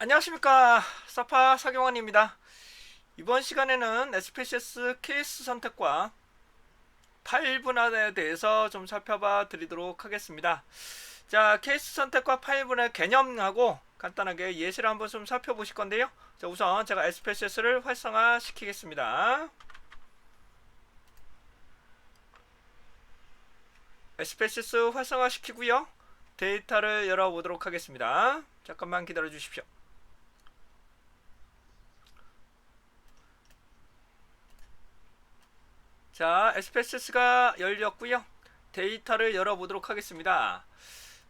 안녕하십니까, 사파 사경환입니다. 이번 시간에는 SPSS 케이스 선택과 파일 분할에 대해서 좀 살펴봐 드리도록 하겠습니다. 자, 케이스 선택과 파일 분할 개념하고 간단하게 예시를 한번 좀 살펴보실 건데요. 자, 우선 제가 SPSS를 활성화 시키겠습니다. SPSS 활성화 시키고요, 데이터를 열어보도록 하겠습니다. 잠깐만 기다려 주십시오. 자, SPSS가 열렸고요, 데이터를 열어보도록 하겠습니다.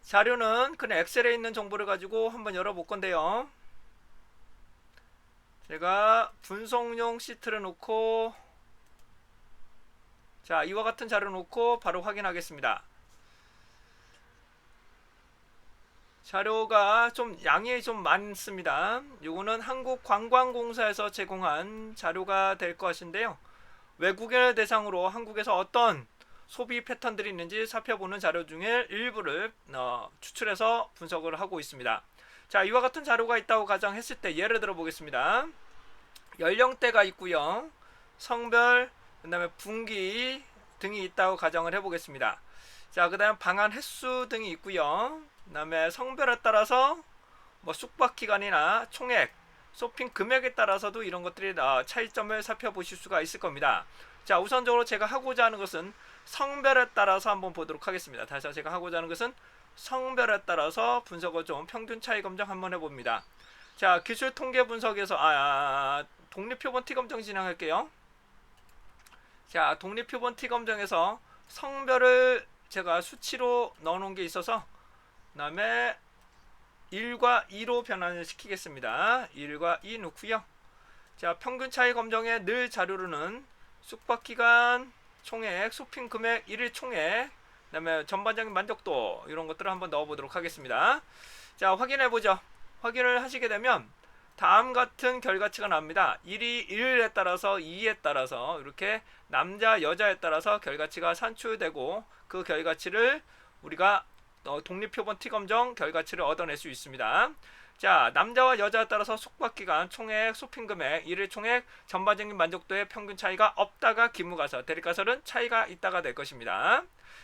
자료는 그냥 엑셀에 있는 정보를 가지고 한번 열어볼 건데요. 제가 분석용 시트를 놓고, 자, 이와 같은 자료를 놓고 바로 확인하겠습니다. 자료가 좀 양이 좀 많습니다. 요거는 한국관광공사에서 제공한 자료가 될 것인데요. 외국인을 대상으로 한국에서 어떤 소비 패턴들이 있는지 살펴보는 자료 중에 일부를 추출해서 분석을 하고 있습니다. 자, 이와 같은 자료가 있다고 가정했을 때 예를 들어 보겠습니다. 연령대가 있고요, 성별, 그 다음에 분기 등이 있다고 가정을 해보겠습니다. 자, 그 다음 방한 횟수 등이 있고요, 그 다음에 성별에 따라서 뭐 숙박 기간이나 총액, 쇼핑 금액에 따라서도 이런 것들이 차이점을 살펴보실 수가 있을 겁니다. 자, 우선적으로 제가 하고자 하는 것은 성별에 따라서 한번 보도록 하겠습니다. 다시 제가 하고자 하는 것은 성별에 따라서 분석을 좀 평균 차이 검정 한번 해봅니다. 자, 기술 통계 분석에서 독립표본 T 검정 진행할게요. 자, 독립표본 T 검정에서 성별을 제가 수치로 넣어놓은 게 있어서, 그 다음에 1과 2로 변환을 시키겠습니다. 1과 2 넣고요. 자, 평균 차이 검정에 늘 자료로는 숙박기간, 총액, 쇼핑 금액, 1일 총액, 그 다음에 전반적인 만족도, 이런 것들을 한번 넣어보도록 하겠습니다. 자, 확인해보죠. 확인을 하시게 되면 다음 같은 결과치가 나옵니다. 1이 1에 따라서 2에 따라서 이렇게 남자 여자에 따라서 결과치가 산출되고, 그 결과치를 우리가 독립표본 T검정 결과치를 얻어낼 수 있습니다. 자, 남자와 여자에 따라서 숙박기간, 총액, 쇼핑금액, 일일 총액, 전반적인 만족도의 평균 차이가 없다가 기무가설, 대립가설은 차이가 있다가 될 것입니다.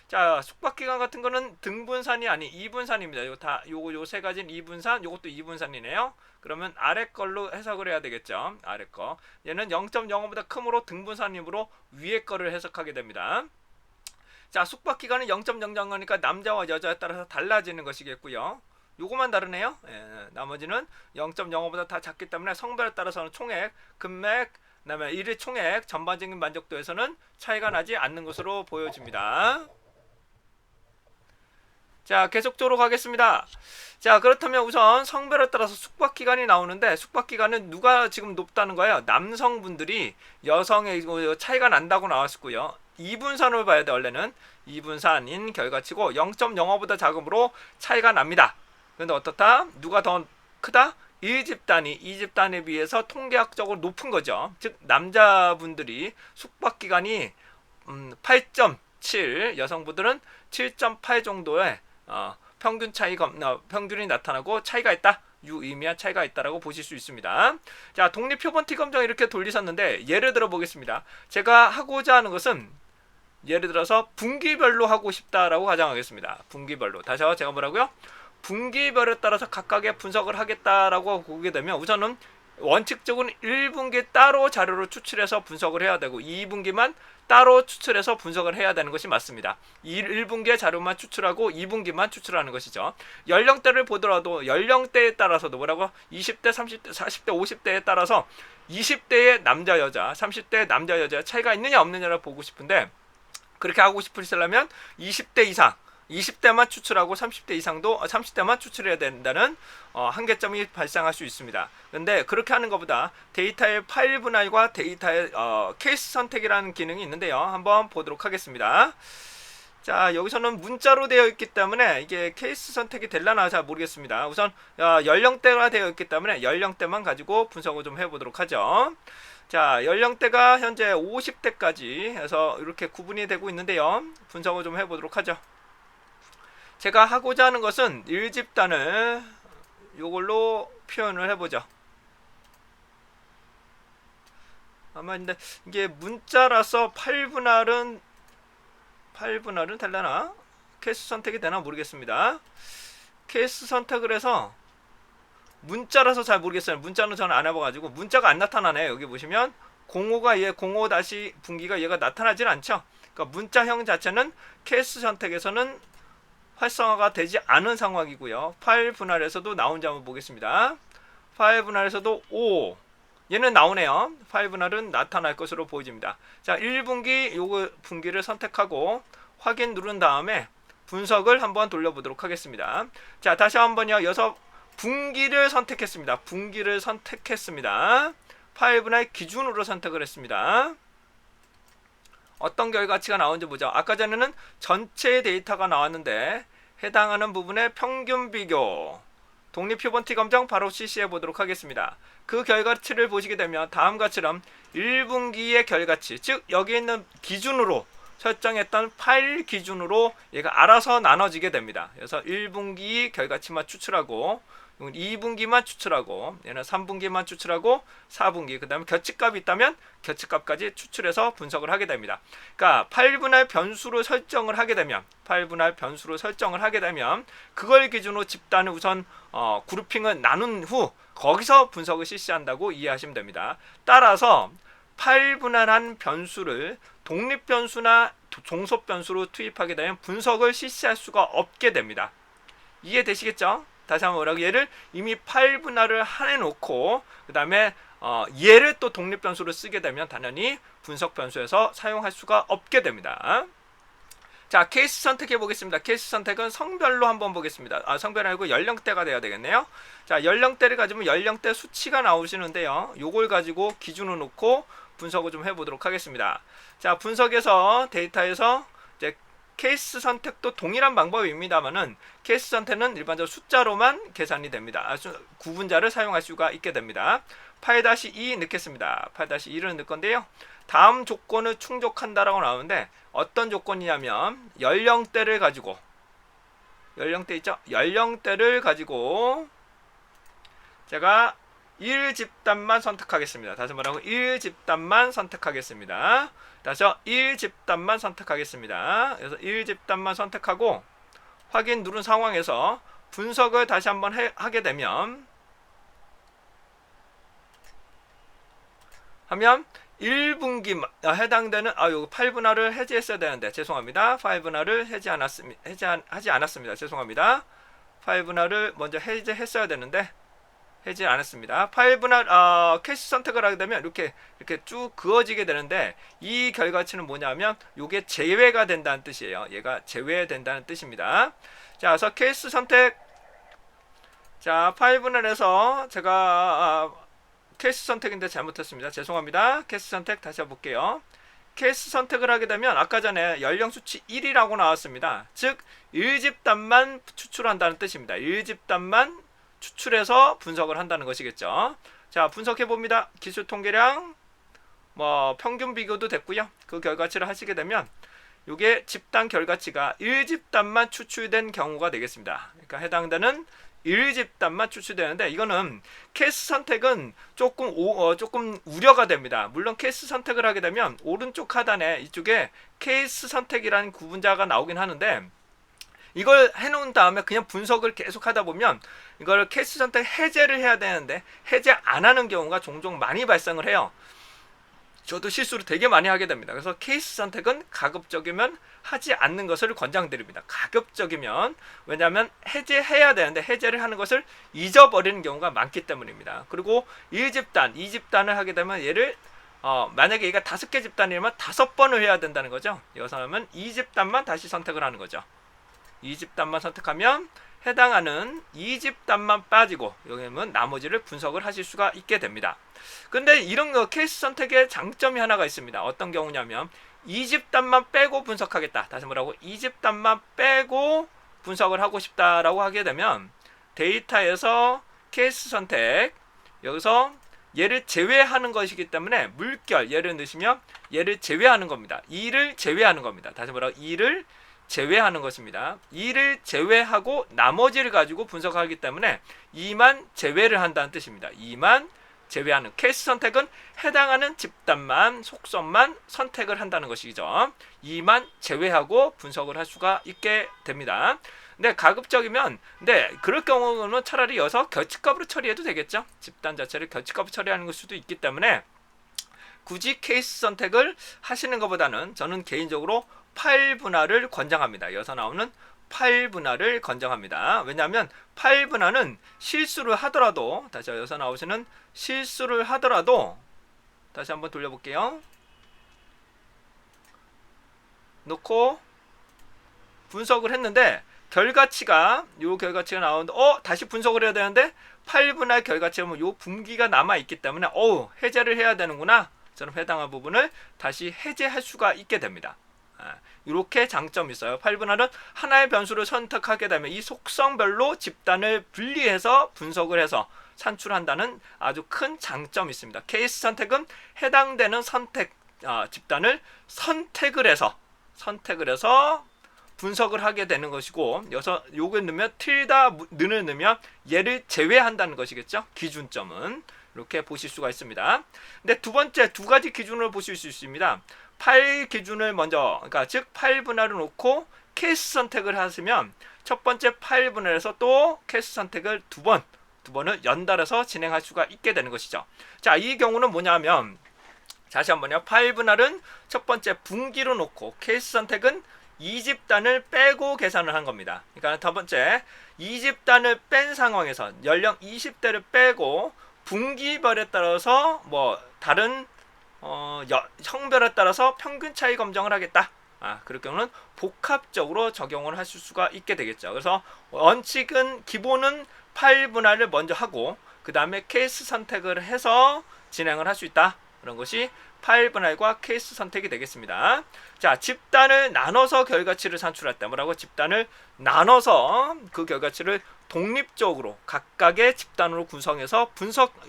자, 숙박기간 같은 거는 등분산이 아닌 이분산입니다. 요거 세 가지는 이분산, 요것도 이분산이네요. 그러면 아래 걸로 해석을 해야 되겠죠. 아래 거. 얘는 0.05보다 크므로 등분산이므로 위에 거를 해석하게 됩니다. 자, 숙박기간은 0.00거니까 남자와 여자에 따라서 달라지는 것이겠고요. 요거만 다르네요. 나머지는 0.05보다 다 작기 때문에 성별에 따라서는 총액, 금액, 그 다음에 일일 총액, 전반적인 만족도에서는 차이가 나지 않는 것으로 보여집니다. 자, 계속적으로 가겠습니다. 자, 그렇다면 우선 성별에 따라서 숙박기간이 나오는데, 숙박기간은 누가 지금 높다는 거예요? 남성분들이 여성의 차이가 난다고 나왔고요. 이분산을 봐야 돼. 원래는 이분산인 결과치고 0.05보다 작음으로 차이가 납니다. 그런데 어떻다? 누가 더 크다? 1집단이 2집단에 비해서 통계학적으로 높은 거죠. 즉 남자분들이 숙박기간이 8.7, 여성분들은 7.8 정도의 평균 평균이 나타나고 차이가 있다. 유의미한 차이가 있다라고 보실 수 있습니다. 자, 독립표본 T 검정 이렇게 돌리셨는데 예를 들어 보겠습니다. 제가 하고자 하는 것은 예를 들어서 분기별로 하고 싶다라고 가정하겠습니다. 분기별로. 다시 한번 제가 뭐라고요? 분기별에 따라서 각각의 분석을 하겠다라고 보게 되면 우선은 원칙적으로는 1분기 따로 자료를 추출해서 분석을 해야 되고 2분기만 따로 추출해서 분석을 해야 되는 것이 맞습니다. 1분기의 자료만 추출하고 2분기만 추출하는 것이죠. 연령대를 보더라도 연령대에 따라서도 뭐라고 20대, 30대, 40대, 50대에 따라서 20대의 남자 여자, 30대의 남자 여자 차이가 있느냐 없느냐를 보고 싶은데, 그렇게 하고 싶으시려면 20대 이상 20대만 추출하고 30대 이상도 30대만 추출해야 된다는 한계점이 발생할 수 있습니다. 그런데 그렇게 하는 것보다 데이터의 파일 분할과 데이터의 케이스 선택이라는 기능이 있는데요. 한번 보도록 하겠습니다. 자, 여기서는 문자로 되어 있기 때문에 이게 케이스 선택이 될라나 잘 모르겠습니다. 우선 연령대가 되어 있기 때문에 연령대만 가지고 분석을 좀 해보도록 하죠. 자, 연령대가 현재 50대까지 해서 이렇게 구분이 되고 있는데요. 분석을 좀 해보도록 하죠. 제가 하고자 하는 것은 1집단을 요걸로 표현을 해보죠. 아마 근데 이게 문자라서 8분할은 되려나? 케이스 선택이 되나 모르겠습니다. 케이스 선택을 해서 문자라서 잘 모르겠어요. 문자는 저는 안 해봐가지고 문자가 안 나타나네요. 여기 보시면 05가 얘 05 다시 분기가 얘가 나타나질 않죠. 그러니까 문자형 자체는 케이스 선택에서는 활성화가 되지 않은 상황이고요. 파일 분할에서도 나온지 한번 보겠습니다. 파일 분할에서도 5 얘는 나오네요. 파일 분할은 나타날 것으로 보여집니다. 자, 1분기 요거 분기를 선택하고 확인 누른 다음에 분석을 한번 돌려보도록 하겠습니다. 자, 다시 한번요. 분기를 선택했습니다. 분기를 선택했습니다. 파일 분할 기준으로 선택을 했습니다. 어떤 결과치가 나오는지 보죠. 아까 전에는 전체 데이터가 나왔는데 해당하는 부분의 평균 비교 독립 표본티 검정 바로 CC해 보도록 하겠습니다. 그 결과치를 보시게 되면 다음과처럼 1분기의 결과치, 즉 여기 있는 기준으로 설정했던 파일 기준으로 얘가 알아서 나눠지게 됩니다. 그래서 1분기 결과치만 추출하고 2분기만 추출하고 얘는 3분기만 추출하고 4분기 그 다음에 겨치값이 있다면 겨치값까지 추출해서 분석을 하게 됩니다. 그러니까 파일 분할 변수로 설정을 하게 되면 그걸 기준으로 집단을 우선 그룹핑을 나눈 후 거기서 분석을 실시한다고 이해하시면 됩니다. 따라서 파일 분할한 변수를 독립 변수나 종속 변수로 투입하게 되면 분석을 실시할 수가 없게 됩니다. 이해되시겠죠? 다시 한번 뭐라고 얘를 이미 파일 분할을 해놓고 그 다음에 얘를 또 독립 변수로 쓰게 되면 당연히 분석 변수에서 사용할 수가 없게 됩니다. 자, 케이스 선택해 보겠습니다. 케이스 선택은 성별로 한번 보겠습니다. 성별 아니고 연령대가 돼야 되겠네요. 자, 연령대를 가지면 연령대 수치가 나오시는데요. 요걸 가지고 기준을 놓고 분석을 좀 해보도록 하겠습니다. 자, 분석에서 데이터에서 이제 케이스 선택도 동일한 방법입니다만은 케이스 선택은 일반적으로 숫자로만 계산이 됩니다. 구분자를 사용할 수가 있게 됩니다. 8-2 넣겠습니다. 8-2를 넣을 건데요. 다음 조건을 충족한다라고 나오는데 어떤 조건이냐면 연령대를 가지고 연령대 있죠? 연령대를 가지고 제가 1집단만 선택하겠습니다. 다시 말하고 1집단만 선택하겠습니다. 다시 1집단만 선택하겠습니다. 그래서 1집단만 선택하고 확인 누른 상황에서 분석을 다시 한번 하게 되면 1분기 해당되는 요거 파일 분할을 해제했어야 되는데 죄송합니다. 파일 분할을 하지 않았습니다. 죄송합니다. 파일 분할을 먼저 해제했어야 되는데 해지 않았습니다. 파일 분할 캐시 선택을 하게 되면 이렇게 쭉 그어지게 되는데 이 결과치는 뭐냐면 이게 제외가 된다는 뜻이에요. 얘가 제외된다는 뜻입니다. 자, 그래서 케이스 선택. 자, 파일 분할에서 제가 케이스 선택인데 잘못했습니다. 죄송합니다. 케이스 선택 다시 해볼게요. 케이스 선택을 하게 되면 아까 전에 연령 수치 1이라고 나왔습니다. 즉 1집단만 추출한다는 뜻입니다. 1집단만 추출해서 분석을 한다는 것이겠죠. 자, 분석해 봅니다. 기술 통계량 평균 비교도 됐고요. 그 결과치를 하시게 되면 이게 집단 결과치가 1집단만 추출된 경우가 되겠습니다. 그러니까 해당되는 1집단만 추출되는데 이거는 케이스 선택은 조금 우려가 됩니다. 물론 케이스 선택을 하게 되면 오른쪽 하단에 이쪽에 케이스 선택이라는 구분자가 나오긴 하는데 이걸 해놓은 다음에 그냥 분석을 계속 하다 보면 이걸 케이스 선택 해제를 해야 되는데 해제 안 하는 경우가 종종 많이 발생을 해요. 저도 실수를 되게 많이 하게 됩니다. 그래서 케이스 선택은 가급적이면 하지 않는 것을 권장드립니다. 가급적이면 왜냐하면 해제해야 되는데 해제를 하는 것을 잊어버리는 경우가 많기 때문입니다. 그리고 1집단, 2집단을 하게 되면 얘를 만약에 얘가 5개 집단이면 5번을 해야 된다는 거죠. 여기서 하면 2집단만 다시 선택을 하는 거죠. 2집단만 선택하면 해당하는 2집단만 빠지고 여기는 나머지를 분석을 하실 수가 있게 됩니다. 근데 이런 거 케이스 선택의 장점이 하나가 있습니다. 어떤 경우냐면 2집단만 빼고 분석하겠다. 다시 뭐라고? 2집단만 빼고 분석을 하고 싶다라고 하게 되면 데이터에서 케이스 선택 여기서 얘를 제외하는 것이기 때문에 물결 얘를 넣으시면 얘를 제외하는 겁니다. 2를 제외하는 겁니다. 다시 뭐라고? 2를 제외하는 것입니다. 2를 제외하고 나머지를 가지고 분석하기 때문에 2만 제외를 한다는 뜻입니다. 2만 제외하는 케이스 선택은 해당하는 집단만 속성만 선택을 한다는 것이죠. 2만 제외하고 분석을 할 수가 있게 됩니다. 근데 가급적이면 그럴 경우는 차라리 여기서 결집값으로 처리해도 되겠죠. 집단 자체를 결집값으로 처리하는 걸 수도 있기 때문에 굳이 케이스 선택을 하시는 것보다는 저는 개인적으로 8분할을 권장합니다. 여기서 나오는 8분할을 권장합니다. 왜냐하면 8분할은 실수를 하더라도 다시 여기서 나오시는 실수를 하더라도 다시 한번 돌려볼게요. 놓고 분석을 했는데 결과치가 요 결과치가 나오는데 다시 분석을 해야 되는데 8분할 결과치가 요 분기가 남아있기 때문에 해제를 해야 되는구나. 저는 해당한 부분을 다시 해제할 수가 있게 됩니다. 이렇게 장점이 있어요. 8분할은 하나의 변수를 선택하게 되면 이 속성별로 집단을 분리해서 분석을 해서 산출한다는 아주 큰 장점이 있습니다. 케이스 선택은 해당되는 집단을 선택을 해서 분석을 하게 되는 것이고, 여기서 요걸 넣으면 는을 넣으면 얘를 제외한다는 것이겠죠. 기준점은 이렇게 보실 수가 있습니다. 근데 두 번째 두 가지 기준을 보실 수 있습니다. 8 기준을 먼저, 그러니까 즉 8분할을 놓고 케이스 선택을 하시면 첫 번째 8분할에서 또 케이스 선택을 두 번을 연달아서 진행할 수가 있게 되는 것이죠. 자, 이 경우는 뭐냐면 다시 한번요. 8분할은 첫 번째 분기로 놓고 케이스 선택은 2집단을 빼고 계산을 한 겁니다. 그러니까 첫 번째 2집단을 뺀 상황에서 연령 20대를 빼고 분기별에 따라서 다른 형별에 따라서 평균 차이 검정을 하겠다. 그럴 경우는 복합적으로 적용을 하실 수가 있게 되겠죠. 그래서 원칙은 기본은 8분할을 먼저 하고 그 다음에 케이스 선택을 해서 진행을 할 수 있다. 그런 것이 8분할과 케이스 선택이 되겠습니다. 자, 집단을 나눠서 결과치를 산출할 때 뭐라고? 집단을 나눠서 그 결과치를 독립적으로 각각의 집단으로 구성해서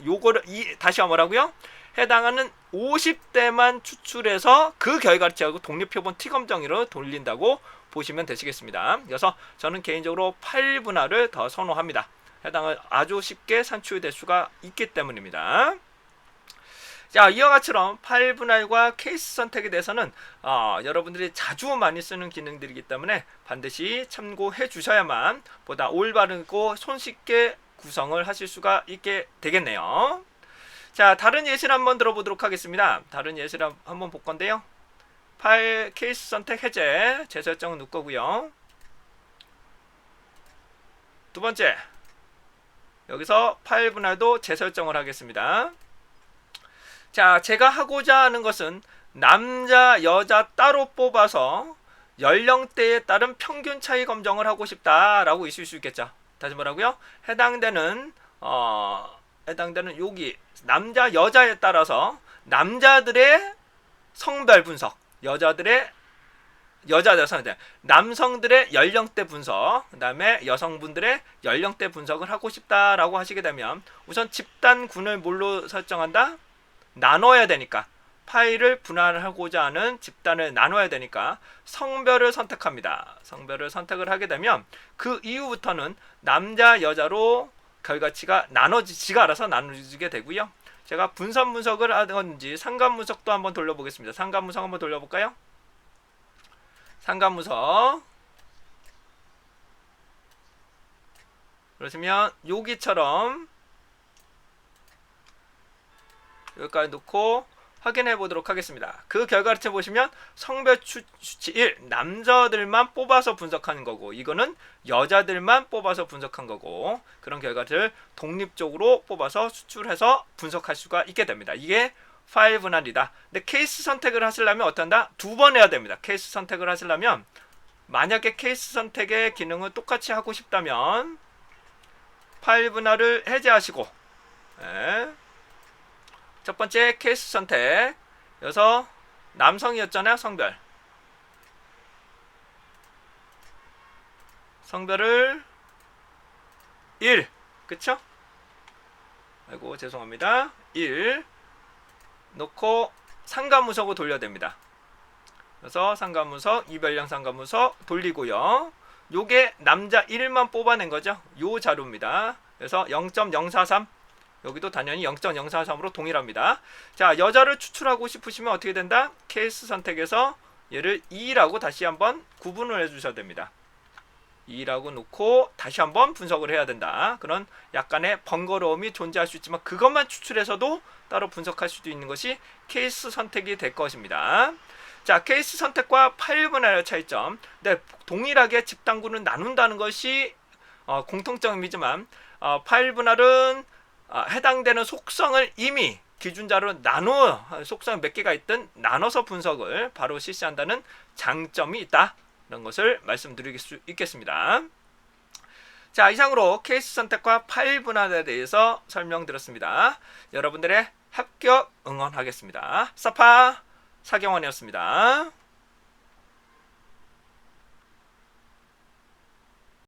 요거를 다시 뭐라고요? 해당하는 50대만 추출해서 그 결과치하고 독립표본 T검정으로 돌린다고 보시면 되시겠습니다. 그래서 저는 개인적으로 8분할을 더 선호합니다. 해당을 아주 쉽게 산출될 수가 있기 때문입니다. 자, 이와 같이처럼 8분할과 케이스 선택에 대해서는 여러분들이 자주 많이 쓰는 기능들이기 때문에 반드시 참고해 주셔야만 보다 올바르고 손쉽게 구성을 하실 수가 있게 되겠네요. 자, 다른 예시를 한번 들어보도록 하겠습니다. 다른 예시를 한번 볼 건데요. 케이스 선택 해제, 재설정은 넣을 거고요. 두 번째, 여기서 8분할도 재설정을 하겠습니다. 자, 제가 하고자 하는 것은 남자, 여자 따로 뽑아서 연령대에 따른 평균 차이 검정을 하고 싶다라고 있을 수 있겠죠. 다시 뭐라고요? 해당되는 여기 남자, 여자에 따라서 남자들의 성별 분석, 남성들의 연령대 분석, 그 다음에 여성분들의 연령대 분석을 하고 싶다라고 하시게 되면 우선 집단군을 뭘로 설정한다? 나눠야 되니까 파일을 분할하고자 하는 집단을 나눠야 되니까 성별을 선택합니다. 성별을 선택을 하게 되면 그 이후부터는 남자, 여자로 결과치가 지가 알아서 나눠지게 되고요. 제가 분선 분석을 하든지 상관 분석도 한번 돌려보겠습니다. 상관 분석 한번 돌려볼까요? 상관 분석. 그러시면 여기처럼 여기까지 놓고 확인해 보도록 하겠습니다. 그 결과를 보시면 성별 수치 1 남자들만 뽑아서 분석하는 거고 이거는 여자들만 뽑아서 분석한 거고 그런 결과를 독립적으로 뽑아서 수출해서 분석할 수가 있게 됩니다. 이게 파일 분할이다. 근데 케이스 선택을 하시려면 어떤다? 두 번 해야 됩니다. 케이스 선택을 하시려면 만약에 케이스 선택의 기능을 똑같이 하고 싶다면 파일 분할을 해제하시고 첫 번째 케이스 선택 여기서 남성이었잖아요. 성별을 1 그쵸? 아이고 죄송합니다. 1 놓고 상관문서고 돌려야 됩니다. 그래서 상관분석, 이별량 상관분석 돌리고요. 요게 남자 1만 뽑아낸 거죠. 요 자료입니다. 그래서 0.043 여기도 당연히 0.043으로 동일합니다. 자, 여자를 추출하고 싶으시면 어떻게 된다? 케이스 선택에서 얘를 2라고 다시 한번 구분을 해주셔야 됩니다. 2라고 놓고 다시 한번 분석을 해야 된다. 그런 약간의 번거로움이 존재할 수 있지만 그것만 추출해서도 따로 분석할 수도 있는 것이 케이스 선택이 될 것입니다. 자, 케이스 선택과 파일 분할의 차이점. 네, 동일하게 집단군을 나눈다는 것이 공통점이지만 파일 분할은 해당되는 속성을 이미 기준자로 나누어 속성 몇 개가 있든 나눠서 분석을 바로 실시한다는 장점이 있다. 이런 것을 말씀드릴 수 있겠습니다. 자, 이상으로 케이스 선택과 파일 분할에 대해서 설명드렸습니다. 여러분들의 합격 응원하겠습니다. 사파 사경원이었습니다.